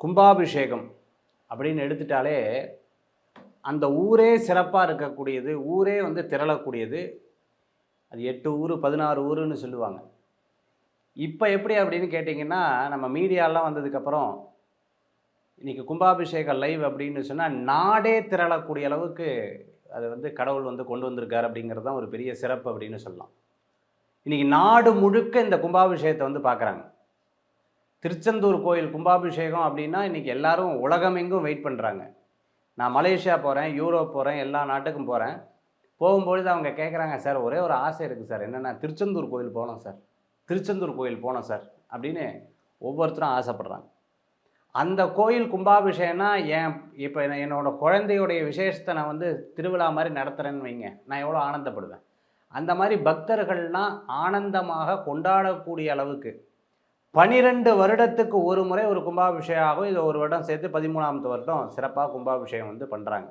கும்பாபிஷேகம் அப்படின்னு எடுத்துட்டாலே அந்த ஊரே சிறப்பாக இருக்கக்கூடியது, ஊரே வந்து திரளக்கூடியது. அது 8 ஊர் 16 ஊருன்னு சொல்லுவாங்க. இப்போ எப்படி அப்படின்னு கேட்டிங்கன்னா, நம்ம மீடியாலாம் வந்ததுக்கப்புறம் இன்றைக்கி கும்பாபிஷேகம் லைவ் அப்படின்னு சொன்னால் நாடே திரளக்கூடிய அளவுக்கு அது வந்து கடவுள் வந்து கொண்டு வந்திருக்கார் அப்படிங்கிறது தான் ஒரு பெரிய சிறப்பு அப்படின்னு சொல்லலாம். இன்றைக்கி நாடு முழுக்க இந்த கும்பாபிஷேகத்தை வந்து பார்க்குறாங்க. திருச்செந்தூர் கோயில் கும்பாபிஷேகம் அப்படின்னா இன்றைக்கி எல்லாரும் உலகமெங்கும் வெயிட் பண்ணுறாங்க. நான் மலேசியா போகிறேன், யூரோப் போகிறேன், எல்லா நாட்டுக்கும் போகிறேன். போகும்பொழுது அவங்க கேட்குறாங்க, சார் ஒரே ஒரு ஆசை இருக்குது சார், என்னென்னா திருச்செந்தூர் கோயில் போகணும் சார், திருச்செந்தூர் கோயில் போகணும் சார் அப்படின்னு ஒவ்வொருத்தரும் ஆசைப்படுறாங்க. அந்த கோயில் கும்பாபிஷேகம்னா இப்போ என்னோடய குழந்தையுடைய விசேஷத்தை நான் வந்து திருவிழா மாதிரி நடத்துகிறேன்னு வைங்க, நான் எவ்வளோ ஆனந்தப்படுவேன். அந்த மாதிரி பக்தர்கள்லாம் ஆனந்தமாக கொண்டாடக்கூடிய அளவுக்கு 12 வருடத்துக்கு ஒரு முறை ஒரு கும்பாபிஷேகம் ஆகும். இது ஒரு வருடம் சேர்த்து 13ஆவது வருடம் சிறப்பாக கும்பாபிஷேகம் வந்து பண்ணுறாங்க.